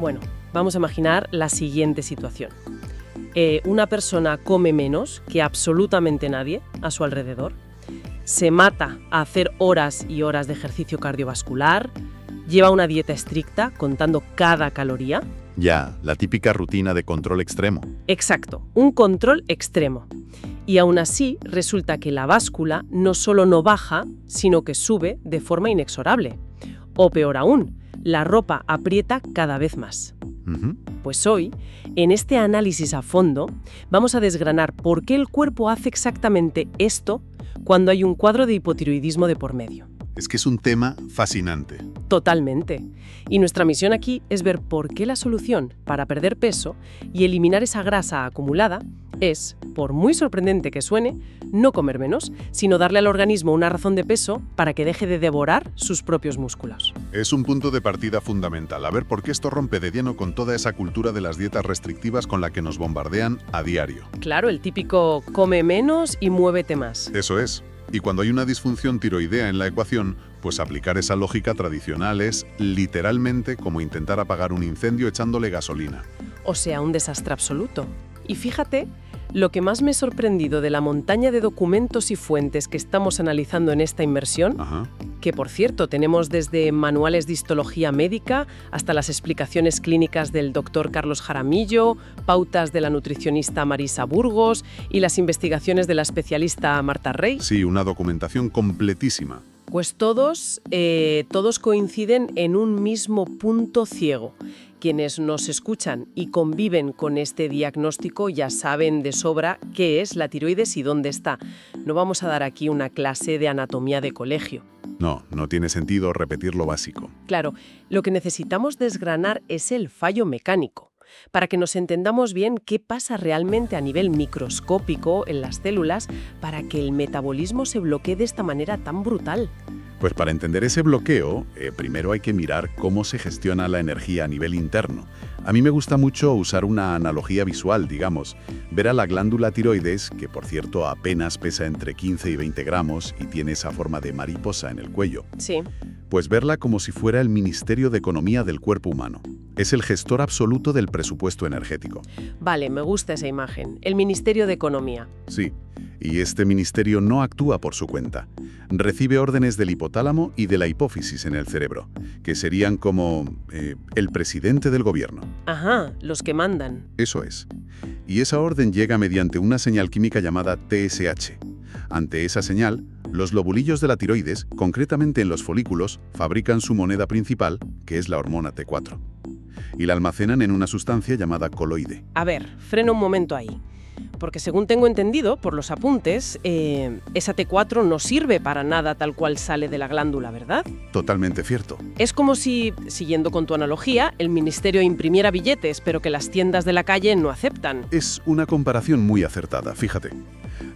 Bueno, vamos a imaginar la siguiente situación. Una persona come menos que absolutamente nadie a su alrededor, se mata a hacer horas y horas de ejercicio cardiovascular, lleva una dieta estricta contando cada caloría. Ya, la típica rutina de control extremo. Exacto, un control extremo. Y aún así resulta que la báscula no solo no baja, sino que sube de forma inexorable. O peor aún, la ropa aprieta cada vez más. Ujú. Pues hoy, en este análisis a fondo, vamos a desgranar por qué el cuerpo hace exactamente esto cuando hay un cuadro de hipotiroidismo de por medio. Es que es un tema fascinante. Totalmente. Y nuestra misión aquí es ver por qué la solución para perder peso y eliminar esa grasa acumulada es, por muy sorprendente que suene, no comer menos, sino darle al organismo una razón de peso para que deje de devorar sus propios músculos. Es un punto de partida fundamental. A ver por qué esto rompe de lleno con toda esa cultura de las dietas restrictivas con la que nos bombardean a diario. Claro, el típico come menos y muévete más. Eso es. Y cuando hay una disfunción tiroidea en la ecuación, pues aplicar esa lógica tradicional es literalmente como intentar apagar un incendio echándole gasolina. O sea, un desastre absoluto. Y fíjate, lo que más me he sorprendido de la montaña de documentos y fuentes que estamos analizando en esta inmersión, Ajá. que por cierto tenemos desde manuales de histología médica hasta las explicaciones clínicas del doctor Carlos Jaramillo, pautas de la nutricionista Marisa Burgos y las investigaciones de la especialista Marta Rey. Sí, una documentación completísima. Pues todos coinciden en un mismo punto ciego. Quienes nos escuchan y conviven con este diagnóstico ya saben de sobra qué es la tiroides y dónde está. No vamos a dar aquí una clase de anatomía de colegio. No tiene sentido repetir lo básico. Claro, lo que necesitamos desgranar es el fallo mecánico, para que nos entendamos bien qué pasa realmente a nivel microscópico en las células para que el metabolismo se bloquee de esta manera tan brutal. Pues para entender ese bloqueo, primero hay que mirar cómo se gestiona la energía a nivel interno. A mí me gusta mucho usar una analogía visual, digamos. Ver a la glándula tiroides, que por cierto apenas pesa entre 15 y 20 gramos y tiene esa forma de mariposa en el cuello. Sí. Pues verla como si fuera el Ministerio de Economía del cuerpo humano. Es el gestor absoluto del presupuesto energético. Vale, me gusta esa imagen. El Ministerio de Economía. Sí, y este ministerio no actúa por su cuenta. Recibe órdenes del hipotálamo y de la hipófisis en el cerebro, que serían como el presidente del gobierno. Ajá, los que mandan. Eso es. Y esa orden llega mediante una señal química llamada TSH. Ante esa señal, los lobulillos de la tiroides, concretamente en los folículos, fabrican su moneda principal, que es la hormona T4. Y la almacenan en una sustancia llamada coloide. A ver, frena un momento ahí. Porque según tengo entendido, por los apuntes, esa T4 no sirve para nada tal cual sale de la glándula, ¿verdad? Totalmente cierto. Es como si, siguiendo con tu analogía, el ministerio imprimiera billetes, pero que las tiendas de la calle no aceptan. Es una comparación muy acertada, fíjate.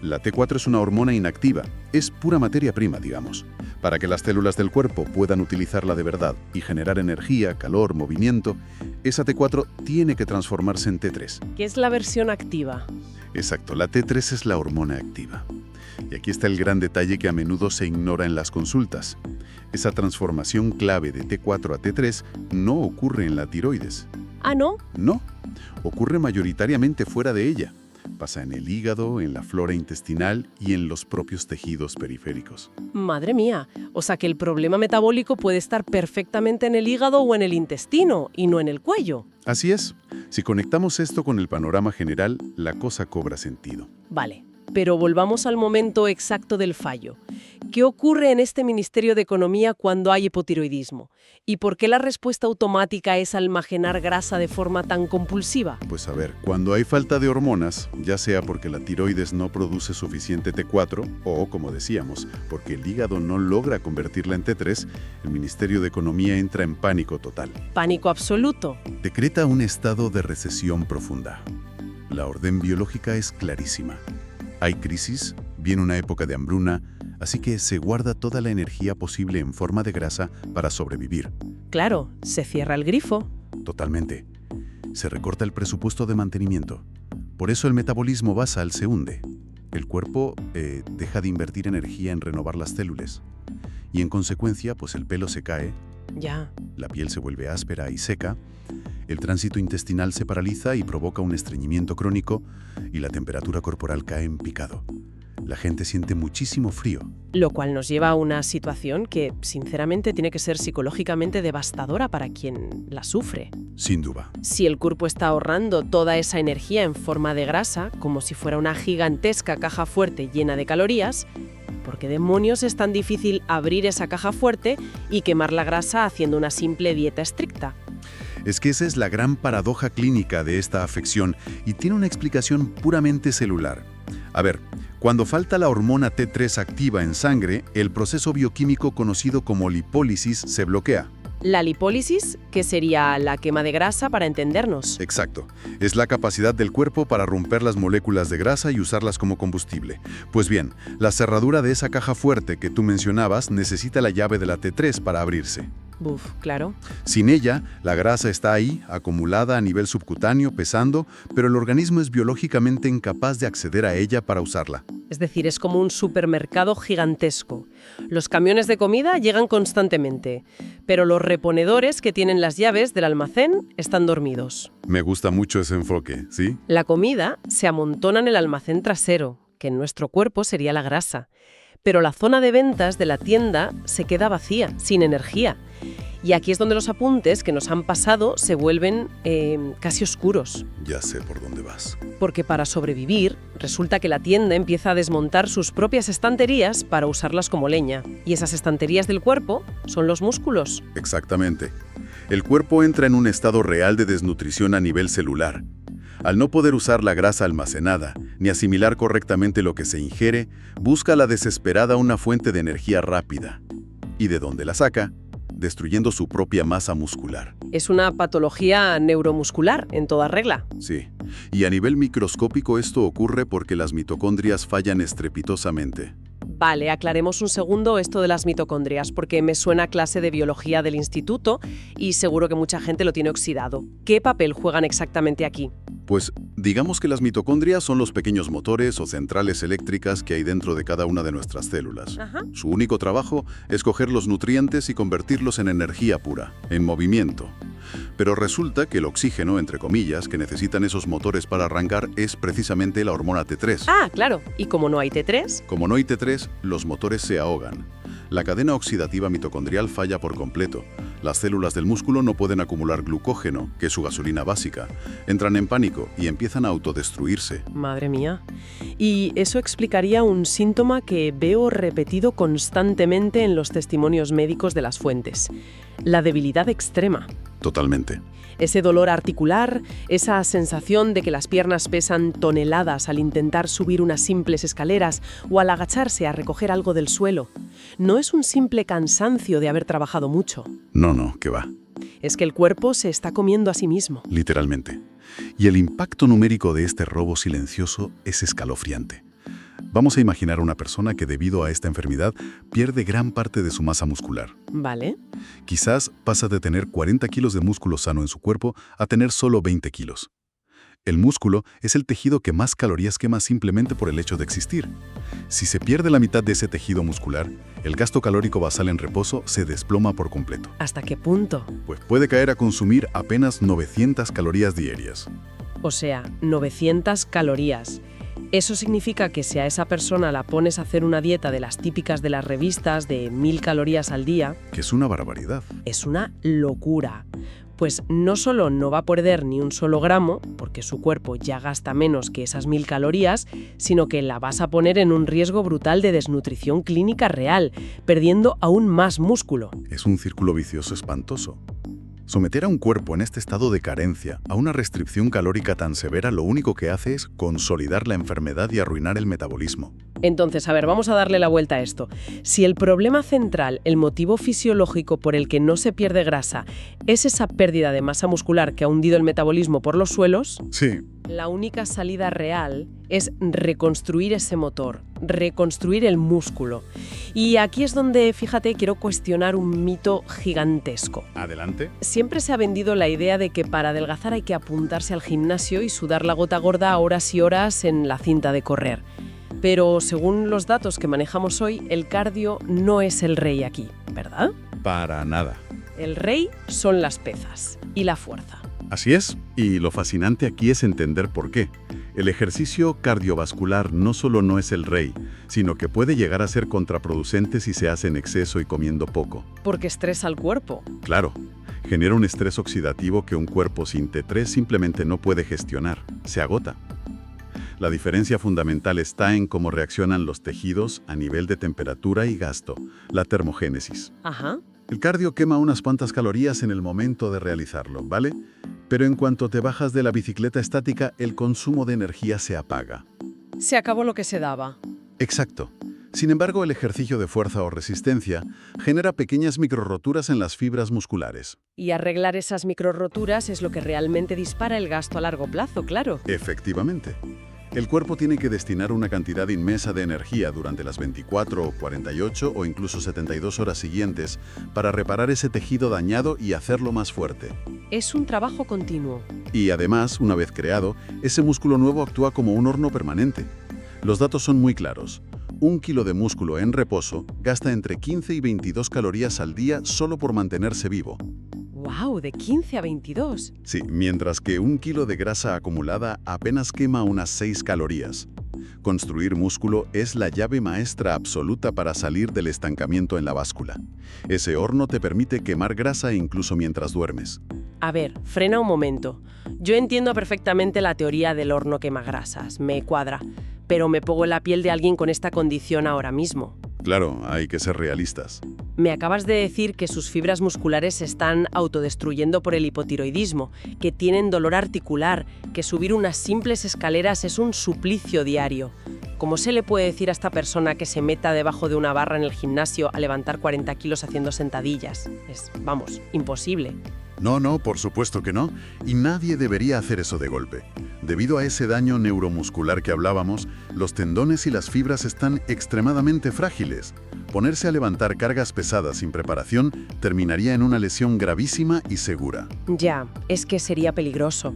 La T4 es una hormona inactiva, es pura materia prima, digamos. Para que las células del cuerpo puedan utilizarla de verdad y generar energía, calor, movimiento, esa T4 tiene que transformarse en T3. ¿Qué es la versión activa? Exacto, la T3 es la hormona activa. Y aquí está el gran detalle que a menudo se ignora en las consultas. Esa transformación clave de T4 a T3 no ocurre en la tiroides. ¿Ah, no? No, ocurre mayoritariamente fuera de ella. Pasa en el hígado, en la flora intestinal y en los propios tejidos periféricos. Madre mía, o sea que el problema metabólico puede estar perfectamente en el hígado o en el intestino, y no en el cuello. Así es. Si conectamos esto con el panorama general, la cosa cobra sentido. Vale, pero volvamos al momento exacto del fallo. ¿Qué ocurre en este Ministerio de Economía cuando hay hipotiroidismo? ¿Y por qué la respuesta automática es almacenar grasa de forma tan compulsiva? Pues a ver, cuando hay falta de hormonas, ya sea porque la tiroides no produce suficiente T4 o, como decíamos, porque el hígado no logra convertirla en T3, el Ministerio de Economía entra en pánico total. Pánico absoluto. Decreta un estado de recesión profunda. La orden biológica es clarísima. Hay crisis, viene una época de hambruna, así que se guarda toda la energía posible en forma de grasa para sobrevivir. Claro, se cierra el grifo. Totalmente. Se recorta el presupuesto de mantenimiento. Por eso el metabolismo basal se hunde. El cuerpo deja de invertir energía en renovar las células. Y en consecuencia, pues el pelo se cae, Ya. la piel se vuelve áspera y seca, El tránsito intestinal se paraliza y provoca un estreñimiento crónico y la temperatura corporal cae en picado. La gente siente muchísimo frío. Lo cual nos lleva a una situación que, sinceramente, tiene que ser psicológicamente devastadora para quien la sufre. Sin duda. Si el cuerpo está ahorrando toda esa energía en forma de grasa, como si fuera una gigantesca caja fuerte llena de calorías, ¿por qué demonios es tan difícil abrir esa caja fuerte y quemar la grasa haciendo una simple dieta estricta? Es que esa es la gran paradoja clínica de esta afección y tiene una explicación puramente celular. A ver, cuando falta la hormona T3 activa en sangre, el proceso bioquímico conocido como lipólisis se bloquea. La lipólisis, que sería la quema de grasa para entendernos. Exacto. Es la capacidad del cuerpo para romper las moléculas de grasa y usarlas como combustible. Pues bien, la cerradura de esa caja fuerte que tú mencionabas necesita la llave de la T3 para abrirse. Buf, claro. Sin ella, la grasa está ahí, acumulada a nivel subcutáneo, pesando, pero el organismo es biológicamente incapaz de acceder a ella para usarla. Es decir, es como un supermercado gigantesco. Los camiones de comida llegan constantemente, pero los reponedores que tienen las llaves del almacén están dormidos. Me gusta mucho ese enfoque, ¿sí? La comida se amontona en el almacén trasero, que en nuestro cuerpo sería la grasa. Pero la zona de ventas de la tienda se queda vacía, sin energía. Y aquí es donde los apuntes que nos han pasado se vuelven casi oscuros. Ya sé por dónde vas. Porque para sobrevivir, resulta que la tienda empieza a desmontar sus propias estanterías para usarlas como leña. Y esas estanterías del cuerpo son los músculos. Exactamente. El cuerpo entra en un estado real de desnutrición a nivel celular. Al no poder usar la grasa almacenada, ni asimilar correctamente lo que se ingiere, busca a la desesperada una fuente de energía rápida. ¿Y de dónde la saca? Destruyendo su propia masa muscular. Es una patología neuromuscular, en toda regla. Sí, y a nivel microscópico esto ocurre porque las mitocondrias fallan estrepitosamente. Vale, aclaremos un segundo esto de las mitocondrias, porque me suena a clase de biología del instituto y seguro que mucha gente lo tiene oxidado. ¿Qué papel juegan exactamente aquí? Pues digamos que las mitocondrias son los pequeños motores o centrales eléctricas que hay dentro de cada una de nuestras células. Ajá. Su único trabajo es coger los nutrientes y convertirlos en energía pura, en movimiento. Pero resulta que el oxígeno, entre comillas, que necesitan esos motores para arrancar es precisamente la hormona T3. Ah, claro. ¿Y como no hay T3? Como no hay T3, los motores se ahogan. La cadena oxidativa mitocondrial falla por completo. Las células del músculo no pueden acumular glucógeno, que es su gasolina básica. Entran en pánico y empiezan a autodestruirse. Madre mía. Y eso explicaría un síntoma que veo repetido constantemente en los testimonios médicos de las fuentes: la debilidad extrema. Totalmente. Ese dolor articular, esa sensación de que las piernas pesan toneladas al intentar subir unas simples escaleras o al agacharse a recoger algo del suelo. No es un simple cansancio de haber trabajado mucho. No, que va. Es que el cuerpo se está comiendo a sí mismo. Literalmente. Y el impacto numérico de este robo silencioso es escalofriante. Vamos a imaginar a una persona que debido a esta enfermedad pierde gran parte de su masa muscular. Vale. Quizás pasa de tener 40 kilos de músculo sano en su cuerpo a tener solo 20 kilos. El músculo es el tejido que más calorías quema simplemente por el hecho de existir. Si se pierde la mitad de ese tejido muscular, el gasto calórico basal en reposo se desploma por completo. ¿Hasta qué punto? Pues puede caer a consumir apenas 900 calorías diarias. O sea, 900 calorías. Eso significa que si a esa persona la pones a hacer una dieta de las típicas de las revistas de 1000 calorías al día, Que es una barbaridad. es una locura. Pues no solo no va a perder ni un solo gramo, porque su cuerpo ya gasta menos que esas 1000 calorías, sino que la vas a poner en un riesgo brutal de desnutrición clínica real, perdiendo aún más músculo. Es un círculo vicioso espantoso. Someter a un cuerpo en este estado de carencia a una restricción calórica tan severa lo único que hace es consolidar la enfermedad y arruinar el metabolismo. Entonces, a ver, vamos a darle la vuelta a esto. Si el problema central, el motivo fisiológico por el que no se pierde grasa, es esa pérdida de masa muscular que ha hundido el metabolismo por los suelos, Sí. la única salida real es reconstruir ese motor, reconstruir el músculo. Y aquí es donde, fíjate, quiero cuestionar un mito gigantesco. Adelante. Siempre se ha vendido la idea de que para adelgazar hay que apuntarse al gimnasio y sudar la gota gorda horas y horas en la cinta de correr. Pero según los datos que manejamos hoy, el cardio no es el rey aquí, ¿verdad? Para nada. El rey son las pesas y la fuerza. Así es, y lo fascinante aquí es entender por qué. El ejercicio cardiovascular no solo no es el rey, sino que puede llegar a ser contraproducente si se hace en exceso y comiendo poco. Porque estresa al cuerpo. Claro, genera un estrés oxidativo que un cuerpo sin T3 simplemente no puede gestionar, se agota. La diferencia fundamental está en cómo reaccionan los tejidos a nivel de temperatura y gasto, la termogénesis. Ajá. El cardio quema unas cuantas calorías en el momento de realizarlo, ¿vale? Pero en cuanto te bajas de la bicicleta estática, el consumo de energía se apaga. Se acabó lo que se daba. Exacto. Sin embargo, el ejercicio de fuerza o resistencia genera pequeñas microroturas en las fibras musculares. Y arreglar esas microroturas es lo que realmente dispara el gasto a largo plazo, claro. Efectivamente. El cuerpo tiene que destinar una cantidad inmensa de energía durante las 24, 48 o incluso 72 horas siguientes para reparar ese tejido dañado y hacerlo más fuerte. Es un trabajo continuo. Y además, una vez creado, ese músculo nuevo actúa como un horno permanente. Los datos son muy claros. 1 kilo de músculo en reposo gasta entre 15 y 22 calorías al día solo por mantenerse vivo. ¡Wow! De 15 a 22. Sí, mientras que 1 kilo de grasa acumulada apenas quema unas 6 calorías. Construir músculo es la llave maestra absoluta para salir del estancamiento en la báscula. Ese horno te permite quemar grasa incluso mientras duermes. A ver, frena un momento. Yo entiendo perfectamente la teoría del horno quemagrasas, me cuadra, pero me pongo en la piel de alguien con esta condición ahora mismo. Claro, hay que ser realistas. Me acabas de decir que sus fibras musculares se están autodestruyendo por el hipotiroidismo, que tienen dolor articular, que subir unas simples escaleras es un suplicio diario. ¿Cómo se le puede decir a esta persona que se meta debajo de una barra en el gimnasio a levantar 40 kilos haciendo sentadillas? Es, vamos, imposible. No, por supuesto que no. Y nadie debería hacer eso de golpe. Debido a ese daño neuromuscular que hablábamos, los tendones y las fibras están extremadamente frágiles. Ponerse a levantar cargas pesadas sin preparación terminaría en una lesión gravísima y segura. Ya, es que sería peligroso.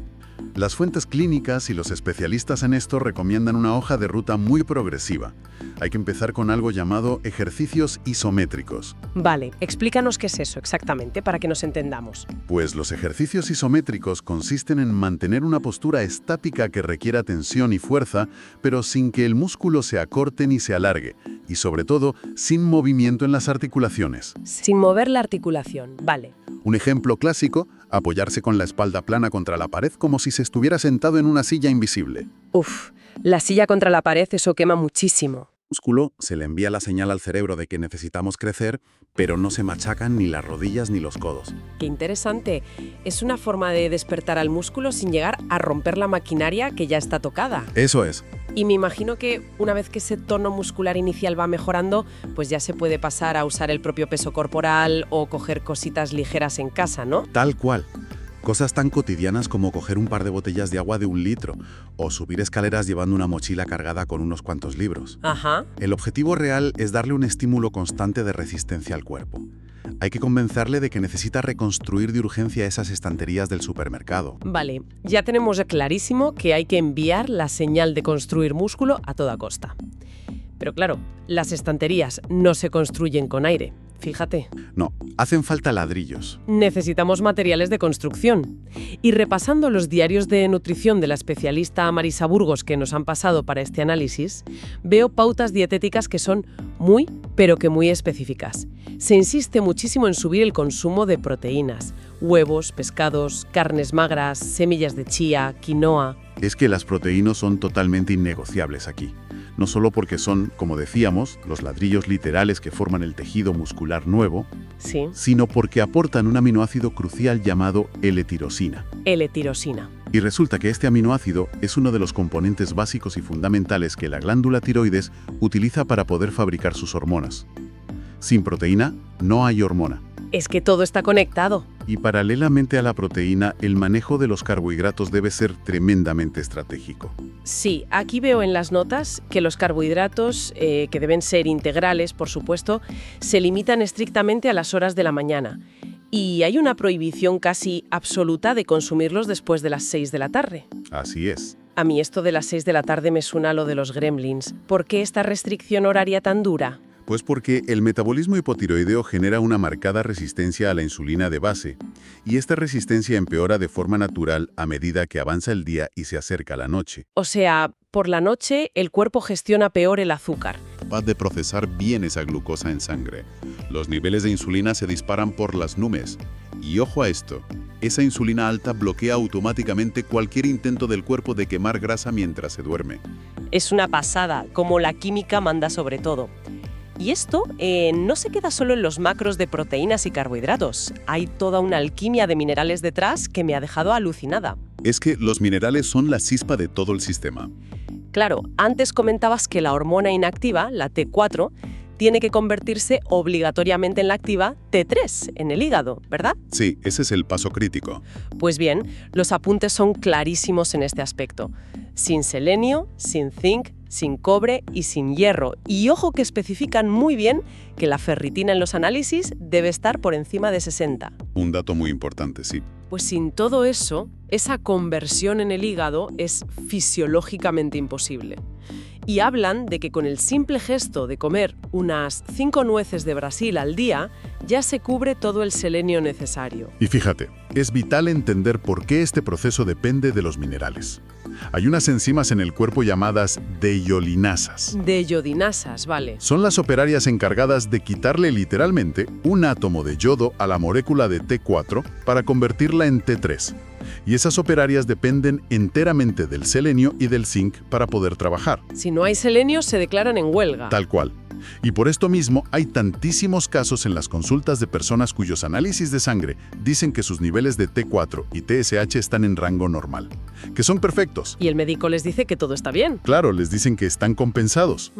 Las fuentes clínicas y los especialistas en esto recomiendan una hoja de ruta muy progresiva. Hay que empezar con algo llamado ejercicios isométricos. Vale, explícanos qué es eso exactamente para que nos entendamos. Pues los ejercicios isométricos consisten en mantener una postura estática que requiera tensión y fuerza, pero sin que el músculo se acorte ni se alargue, y sobre todo, sin movimiento en las articulaciones. Sin mover la articulación, vale. Un ejemplo clásico, apoyarse con la espalda plana contra la pared como si se estuviera sentado en una silla invisible. Uf, la silla contra la pared, eso quema muchísimo. Músculo se le envía la señal al cerebro de que necesitamos crecer, pero no se machacan ni las rodillas ni los codos. Qué interesante. Es una forma de despertar al músculo sin llegar a romper la maquinaria que ya está tocada. Eso es. Y me imagino que una vez que ese tono muscular inicial va mejorando, pues ya se puede pasar a usar el propio peso corporal o coger cositas ligeras en casa, ¿no? Tal cual. Cosas tan cotidianas como coger un par de botellas de agua de 1 litro o subir escaleras llevando una mochila cargada con unos cuantos libros. Ajá. El objetivo real es darle un estímulo constante de resistencia al cuerpo. Hay que convencerle de que necesita reconstruir de urgencia esas estanterías del supermercado. Vale, ya tenemos clarísimo que hay que enviar la señal de construir músculo a toda costa. Pero claro, las estanterías no se construyen con aire. Fíjate. No, hacen falta ladrillos. Necesitamos materiales de construcción. Y repasando los diarios de nutrición de la especialista Marisa Burgos que nos han pasado para este análisis, veo pautas dietéticas que son muy, pero que muy específicas. Se insiste muchísimo en subir el consumo de proteínas, huevos, pescados, carnes magras, semillas de chía, quinoa. Es que las proteínas son totalmente innegociables aquí. No solo porque son, como decíamos, los ladrillos literales que forman el tejido muscular nuevo, Sí. sino porque aportan un aminoácido crucial llamado L-tirosina. L-tirosina. Y resulta que este aminoácido es uno de los componentes básicos y fundamentales que la glándula tiroides utiliza para poder fabricar sus hormonas. Sin proteína, no hay hormona. Es que todo está conectado. Y paralelamente a la proteína, el manejo de los carbohidratos debe ser tremendamente estratégico. Sí, aquí veo en las notas que los carbohidratos, que deben ser integrales, por supuesto, se limitan estrictamente a las horas de la mañana. Y hay una prohibición casi absoluta de consumirlos después de las 6 de la tarde. Así es. A mí esto de las 6 de la tarde me suena a lo de los gremlins. ¿Por qué esta restricción horaria tan dura? Pues porque el metabolismo hipotiroideo genera una marcada resistencia a la insulina de base, y esta resistencia empeora de forma natural a medida que avanza el día y se acerca la noche. O sea, por la noche el cuerpo gestiona peor el azúcar. Capaz de procesar bien esa glucosa en sangre. Los niveles de insulina se disparan por las nubes. Y ojo a esto, esa insulina alta bloquea automáticamente cualquier intento del cuerpo de quemar grasa mientras se duerme. Es una pasada, como la química manda sobre todo. Y esto no se queda solo en los macros de proteínas y carbohidratos. Hay toda una alquimia de minerales detrás que me ha dejado alucinada. Es que los minerales son la chispa de todo el sistema. Claro, antes comentabas que la hormona inactiva, la T4, tiene que convertirse obligatoriamente en la activa T3 en el hígado, ¿verdad? Sí, ese es el paso crítico. Pues bien, los apuntes son clarísimos en este aspecto. Sin selenio, sin zinc, sin cobre y sin hierro. Y ojo que especifican muy bien que la ferritina en los análisis debe estar por encima de 60. Un dato muy importante, sí. Pues sin todo eso, esa conversión en el hígado es fisiológicamente imposible. Y hablan de que con el simple gesto de comer unas 5 nueces de Brasil al día, ya se cubre todo el selenio necesario. Y fíjate, es vital entender por qué este proceso depende de los minerales. Hay unas enzimas en el cuerpo llamadas deiolinasas. Deyodinasas, vale. Son las operarias encargadas de quitarle literalmente un átomo de yodo a la molécula de T4 para convertirla en T3. Y esas operarias dependen enteramente del selenio y del zinc para poder trabajar. Si no hay selenio, se declaran en huelga. Tal cual. Y por esto mismo hay tantísimos casos en las consultas de personas cuyos análisis de sangre dicen que sus niveles de T4 y TSH están en rango normal, que son perfectos. Y el médico les dice que todo está bien. Claro, les dicen que están compensados.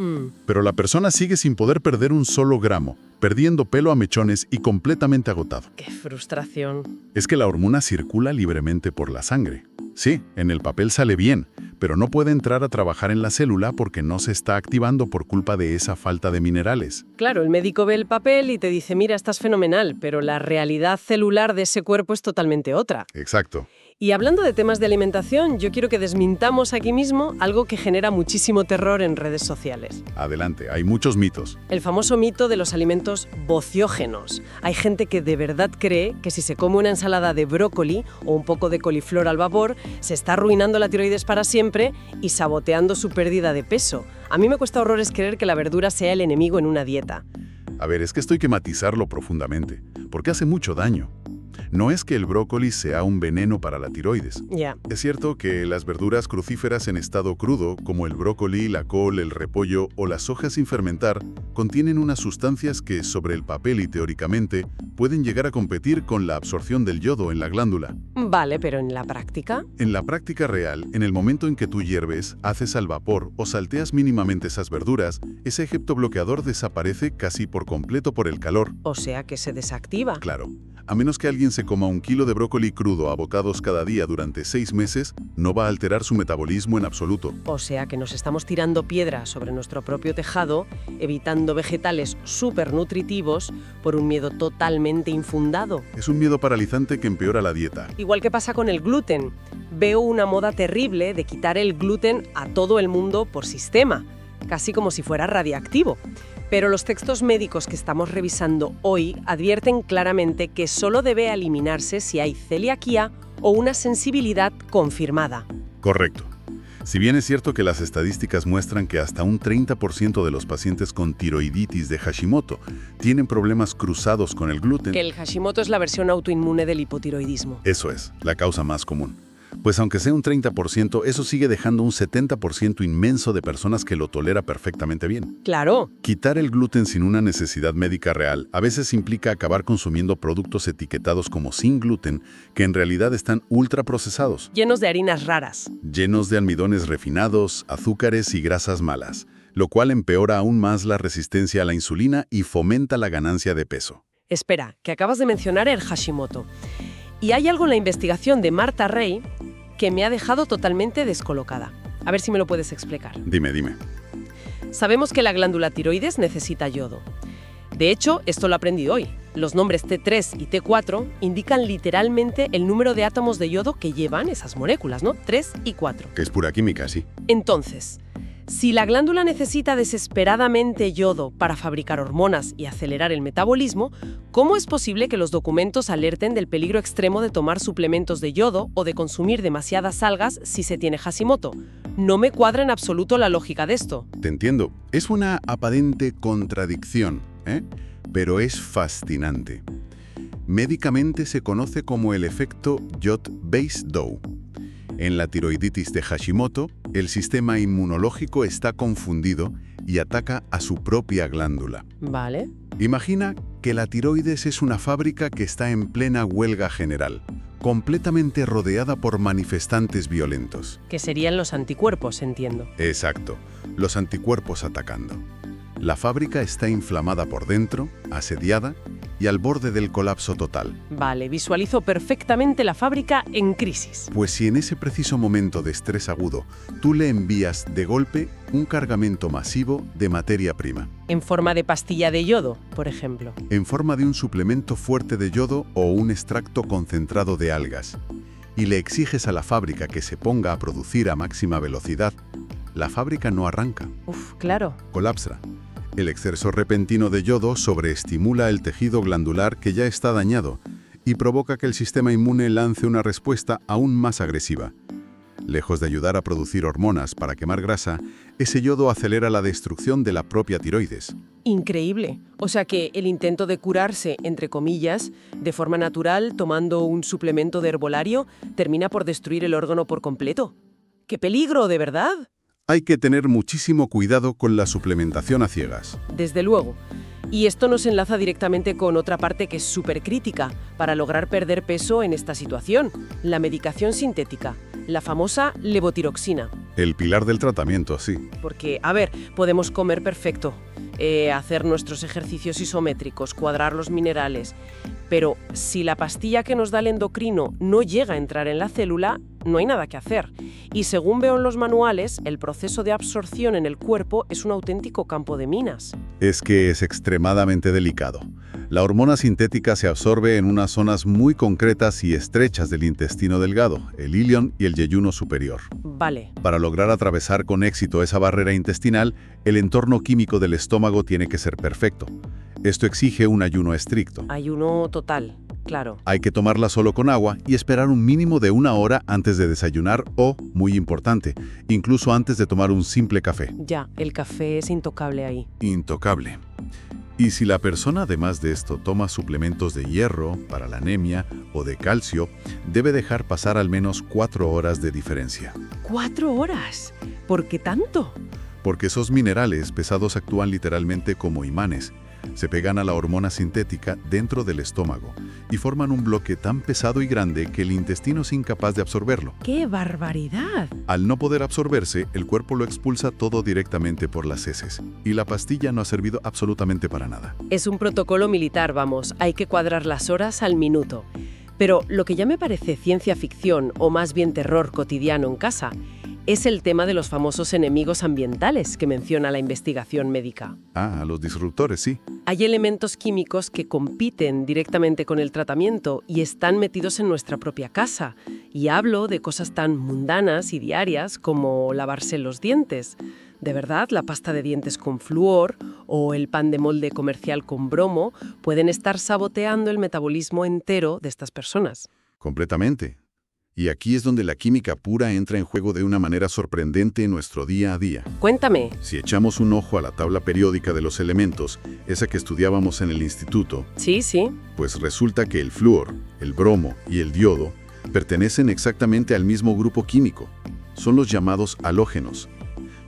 Pero la persona sigue sin poder perder un solo gramo, perdiendo pelo a mechones y completamente agotado. ¡Qué frustración! Es que la hormona circula libremente por la sangre. Sí, en el papel sale bien, pero no puede entrar a trabajar en la célula porque no se está activando por culpa de esa falta de minerales. Claro, el médico ve el papel y te dice, mira, estás fenomenal, pero la realidad celular de ese cuerpo es totalmente otra. Exacto. Y hablando de temas de alimentación, yo quiero que desmintamos aquí mismo algo que genera muchísimo terror en redes sociales. Adelante, hay muchos mitos. El famoso mito de los alimentos vociógenos. Hay gente que de verdad cree que si se come una ensalada de brócoli o un poco de coliflor al vapor, se está arruinando la tiroides para siempre y saboteando su pérdida de peso. A mí me cuesta horrores creer que la verdura sea el enemigo en una dieta. A ver, es que esto hay que matizarlo profundamente, porque hace mucho daño. No es que el brócoli sea un veneno para la tiroides. Ya. Es cierto que las verduras crucíferas en estado crudo, como el brócoli, la col, el repollo o las hojas sin fermentar, contienen unas sustancias que, sobre el papel y teóricamente, pueden llegar a competir con la absorción del yodo en la glándula. Vale, pero en la práctica... En la práctica real, en el momento en que tú hierves, haces al vapor o salteas mínimamente esas verduras, ese efecto bloqueador desaparece casi por completo por el calor. O sea que se desactiva. Claro. A menos que alguien se coma 1 kilo de brócoli crudo a bocados cada día durante 6 meses, no va a alterar su metabolismo en absoluto. O sea que nos estamos tirando piedras sobre nuestro propio tejado, evitando vegetales súper nutritivos por un miedo totalmente infundado. Es un miedo paralizante que empeora la dieta. Igual que pasa con el gluten. Veo una moda terrible de quitar el gluten a todo el mundo por sistema, casi como si fuera radiactivo. Pero los textos médicos que estamos revisando hoy advierten claramente que solo debe eliminarse si hay celiaquía o una sensibilidad confirmada. Correcto. Si bien es cierto que las estadísticas muestran que hasta un 30% de los pacientes con tiroiditis de Hashimoto tienen problemas cruzados con el gluten. Que el Hashimoto es la versión autoinmune del hipotiroidismo. Eso es, la causa más común. Pues aunque sea un 30%, eso sigue dejando un 70% inmenso de personas que lo tolera perfectamente bien. ¡Claro! Quitar el gluten sin una necesidad médica real a veces implica acabar consumiendo productos etiquetados como sin gluten, que en realidad están ultraprocesados. Llenos de harinas raras. Llenos de almidones refinados, azúcares y grasas malas, lo cual empeora aún más la resistencia a la insulina y fomenta la ganancia de peso. Espera, que acabas de mencionar el Hashimoto. Y hay algo en la investigación de Marta Rey que me ha dejado totalmente descolocada. A ver si me lo puedes explicar. Dime. Sabemos que la glándula tiroides necesita yodo. De hecho, esto lo aprendí hoy. Los nombres T3 y T4 indican literalmente el número de átomos de yodo que llevan esas moléculas, ¿no? 3 y 4. Que es pura química, sí. Entonces, Si la glándula necesita desesperadamente yodo para fabricar hormonas y acelerar el metabolismo, ¿cómo es posible que los documentos alerten del peligro extremo de tomar suplementos de yodo o de consumir demasiadas algas si se tiene Hashimoto? No me cuadra en absoluto la lógica de esto. Te entiendo. Es una aparente contradicción, ¿eh? Pero es fascinante. Médicamente se conoce como el efecto Jod-Basedow. En la tiroiditis de Hashimoto, el sistema inmunológico está confundido y ataca a su propia glándula. Vale. Imagina que la tiroides es una fábrica que está en plena huelga general, completamente rodeada por manifestantes violentos. Que serían los anticuerpos, entiendo. Exacto, los anticuerpos atacando. La fábrica está inflamada por dentro, asediada y al borde del colapso total. Vale, visualizo perfectamente la fábrica en crisis. Pues si en ese preciso momento de estrés agudo tú le envías de golpe un cargamento masivo de materia prima, En forma de pastilla de yodo, por ejemplo. en forma de un suplemento fuerte de yodo o un extracto concentrado de algas, y le exiges a la fábrica que se ponga a producir a máxima velocidad, la fábrica no arranca, Uf, claro. colapsa. El exceso repentino de yodo sobreestimula el tejido glandular que ya está dañado y provoca que el sistema inmune lance una respuesta aún más agresiva. Lejos de ayudar a producir hormonas para quemar grasa, ese yodo acelera la destrucción de la propia tiroides. Increíble. O sea que el intento de curarse, entre comillas, de forma natural, tomando un suplemento de herbolario, termina por destruir el órgano por completo. ¡Qué peligro, de verdad! Hay que tener muchísimo cuidado con la suplementación a ciegas. Desde luego. Y esto nos enlaza directamente con otra parte que es súper crítica para lograr perder peso en esta situación, la medicación sintética, la famosa levotiroxina. El pilar del tratamiento, sí. Porque, a ver, podemos comer perfecto, hacer nuestros ejercicios isométricos, cuadrar los minerales, pero si la pastilla que nos da el endocrino no llega a entrar en la célula, no hay nada que hacer. Y según veo en los manuales, el proceso de absorción en el cuerpo es un auténtico campo de minas. Es que es extremadamente delicado. La hormona sintética se absorbe en unas zonas muy concretas y estrechas del intestino delgado, el ilion y el yeyuno superior. Vale. Para lograr atravesar con éxito esa barrera intestinal, el entorno químico del estómago tiene que ser perfecto. Esto exige un ayuno estricto. Ayuno total, claro. Hay que tomarla solo con agua y esperar un mínimo de 1 hora antes de desayunar o, muy importante, incluso antes de tomar un simple café. Ya, el café es intocable ahí. Intocable. Y si la persona además de esto toma suplementos de hierro para la anemia o de calcio, debe dejar pasar al menos 4 horas de diferencia. ¿4 horas? ¿Por qué tanto? Porque esos minerales pesados actúan literalmente como imanes. Se pegan a la hormona sintética dentro del estómago y forman un bloque tan pesado y grande que el intestino es incapaz de absorberlo. ¡Qué barbaridad! Al no poder absorberse, el cuerpo lo expulsa todo directamente por las heces y la pastilla no ha servido absolutamente para nada. Es un protocolo militar, vamos, hay que cuadrar las horas al minuto. Pero lo que ya me parece ciencia ficción o más bien terror cotidiano en casa es el tema de los famosos enemigos ambientales que menciona la investigación médica. Ah, los disruptores, sí. Hay elementos químicos que compiten directamente con el tratamiento y están metidos en nuestra propia casa. Y hablo de cosas tan mundanas y diarias como lavarse los dientes. De verdad, la pasta de dientes con flúor o el pan de molde comercial con bromo pueden estar saboteando el metabolismo entero de estas personas. Completamente. Y aquí es donde la química pura entra en juego de una manera sorprendente en nuestro día a día. Cuéntame. Si echamos un ojo a la tabla periódica de los elementos, esa que estudiábamos en el instituto, Sí. pues resulta que el flúor, el bromo y el yodo pertenecen exactamente al mismo grupo químico. Son los llamados halógenos.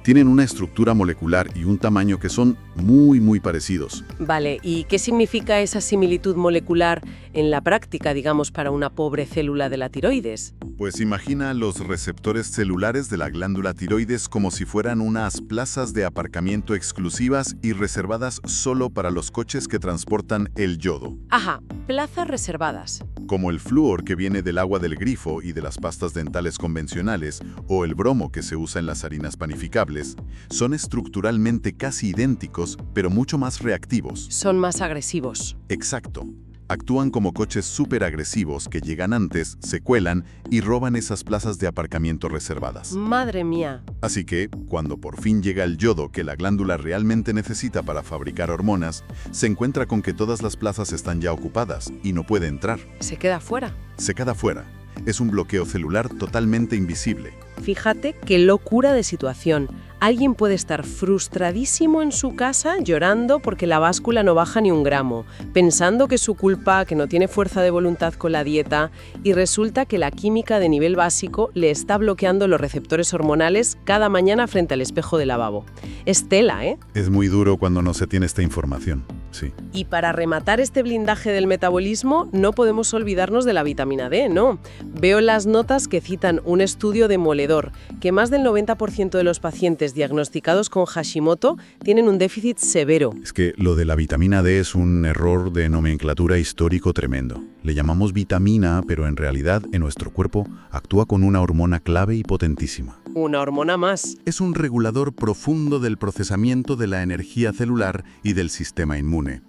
Tienen una estructura molecular y un tamaño que son muy parecidos. Vale, ¿y qué significa esa similitud molecular en la práctica, digamos, para una pobre célula de la tiroides? Pues imagina los receptores celulares de la glándula tiroides como si fueran unas plazas de aparcamiento exclusivas y reservadas solo para los coches que transportan el yodo. Ajá, plazas reservadas. Como el flúor que viene del agua del grifo y de las pastas dentales convencionales, o el bromo que se usa en las harinas panificables, son estructuralmente casi idénticos, pero mucho más reactivos. Son más agresivos. Exacto. Actúan como coches súper agresivos que llegan antes, se cuelan y roban esas plazas de aparcamiento reservadas. Madre mía. Así que, cuando por fin llega el yodo que la glándula realmente necesita para fabricar hormonas, se encuentra con que todas las plazas están ya ocupadas y no puede entrar. Se queda fuera. Se queda fuera. Es un bloqueo celular totalmente invisible. Fíjate qué locura de situación. Alguien puede estar frustradísimo en su casa llorando porque la báscula no baja ni un gramo, pensando que es su culpa, que no tiene fuerza de voluntad con la dieta, y resulta que la química de nivel básico le está bloqueando los receptores hormonales cada mañana frente al espejo del lavabo. Es tela, ¿eh? Es muy duro cuando no se tiene esta información, sí. Y para rematar este blindaje del metabolismo, no podemos olvidarnos de la vitamina D, ¿no? Veo en las notas que citan un estudio demoledor, que más del 90% de los pacientes diagnosticados con Hashimoto tienen un déficit severo. Es que lo de la vitamina D es un error de nomenclatura histórico tremendo. Le llamamos vitamina, pero en realidad en nuestro cuerpo actúa con una hormona clave y potentísima. Una hormona más. Es un regulador profundo del procesamiento de la energía celular y del sistema inmune.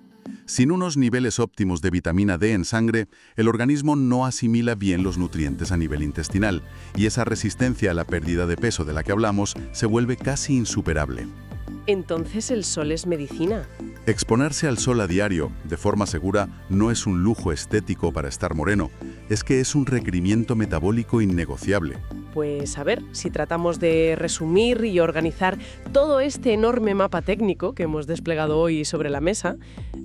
Sin unos niveles óptimos de vitamina D en sangre, el organismo no asimila bien los nutrientes a nivel intestinal, y esa resistencia a la pérdida de peso de la que hablamos se vuelve casi insuperable. Entonces el sol es medicina. Exponerse al sol a diario, de forma segura, no es un lujo estético para estar moreno, es que es un requerimiento metabólico innegociable. Pues a ver, si tratamos de resumir y organizar todo este enorme mapa técnico que hemos desplegado hoy sobre la mesa,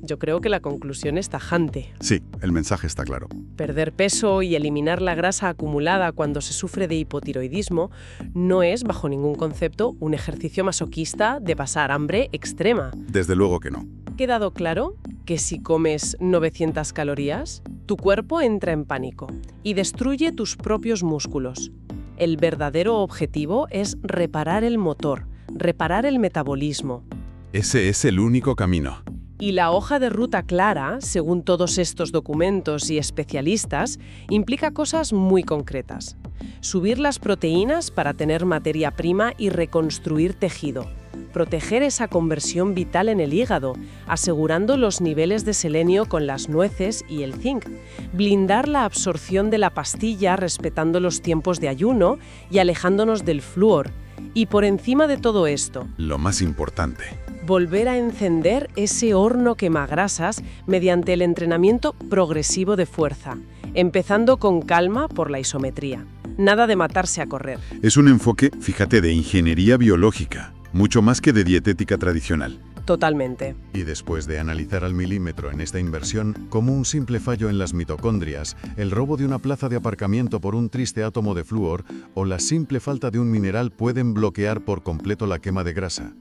yo creo que la conclusión es tajante. Sí, el mensaje está claro. Perder peso y eliminar la grasa acumulada cuando se sufre de hipotiroidismo no es, bajo ningún concepto, un ejercicio masoquista de pasar hambre extrema. Desde luego que no. ¿Ha quedado claro que si comes 900 calorías, tu cuerpo entra en pánico y destruye tus propios músculos? El verdadero objetivo es reparar el motor, reparar el metabolismo. Ese es el único camino. Y la hoja de ruta clara, según todos estos documentos y especialistas, implica cosas muy concretas. Subir las proteínas para tener materia prima y reconstruir tejido. Proteger esa conversión vital en el hígado, asegurando los niveles de selenio con las nueces y el zinc. Blindar la absorción de la pastilla respetando los tiempos de ayuno y alejándonos del flúor. Y por encima de todo esto, lo más importante, volver a encender ese horno quemagrasas mediante el entrenamiento progresivo de fuerza, empezando con calma por la isometría. Nada de matarse a correr. Es un enfoque, fíjate, de ingeniería biológica, mucho más que de dietética tradicional. Totalmente. Y después de analizar al milímetro en esta inversión, como un simple fallo en las mitocondrias, el robo de una plaza de aparcamiento por un triste átomo de flúor o la simple falta de un mineral pueden bloquear por completo la quema de grasa.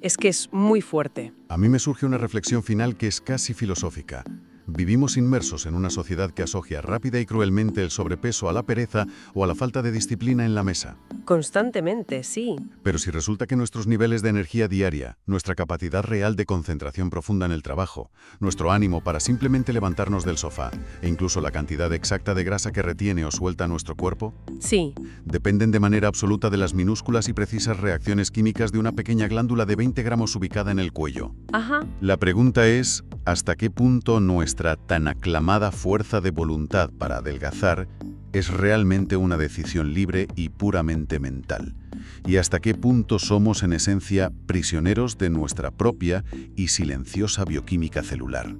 Es que es muy fuerte. A mí me surge una reflexión final que es casi filosófica. Vivimos inmersos en una sociedad que asocia rápida y cruelmente el sobrepeso a la pereza o a la falta de disciplina en la mesa. Constantemente, sí. Pero si resulta que nuestros niveles de energía diaria, nuestra capacidad real de concentración profunda en el trabajo, nuestro ánimo para simplemente levantarnos del sofá e incluso la cantidad exacta de grasa que retiene o suelta nuestro cuerpo, Sí. dependen de manera absoluta de las minúsculas y precisas reacciones químicas de una pequeña glándula de 20 gramos ubicada en el cuello. Ajá. La pregunta es, ¿hasta qué punto nuestra tan aclamada fuerza de voluntad para adelgazar es realmente una decisión libre y puramente mental? ¿Y hasta qué punto somos en esencia prisioneros de nuestra propia y silenciosa bioquímica celular?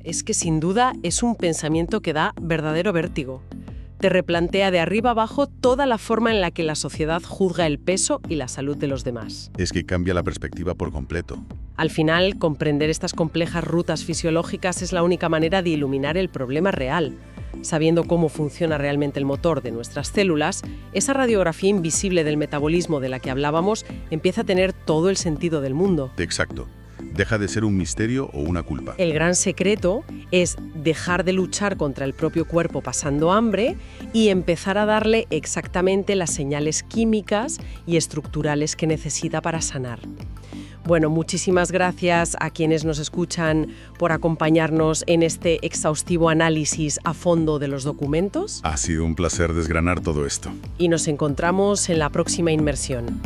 Es que sin duda es un pensamiento que da verdadero vértigo. Te replantea de arriba abajo toda la forma en la que la sociedad juzga el peso y la salud de los demás. Es que cambia la perspectiva por completo. Al final, comprender estas complejas rutas fisiológicas es la única manera de iluminar el problema real. Sabiendo cómo funciona realmente el motor de nuestras células, esa radiografía invisible del metabolismo de la que hablábamos empieza a tener todo el sentido del mundo. Exacto. Deja de ser un misterio o una culpa. El gran secreto es dejar de luchar contra el propio cuerpo pasando hambre y empezar a darle exactamente las señales químicas y estructurales que necesita para sanar. Bueno, muchísimas gracias a quienes nos escuchan por acompañarnos en este exhaustivo análisis a fondo de los documentos. Ha sido un placer desgranar todo esto. Y nos encontramos en la próxima inmersión.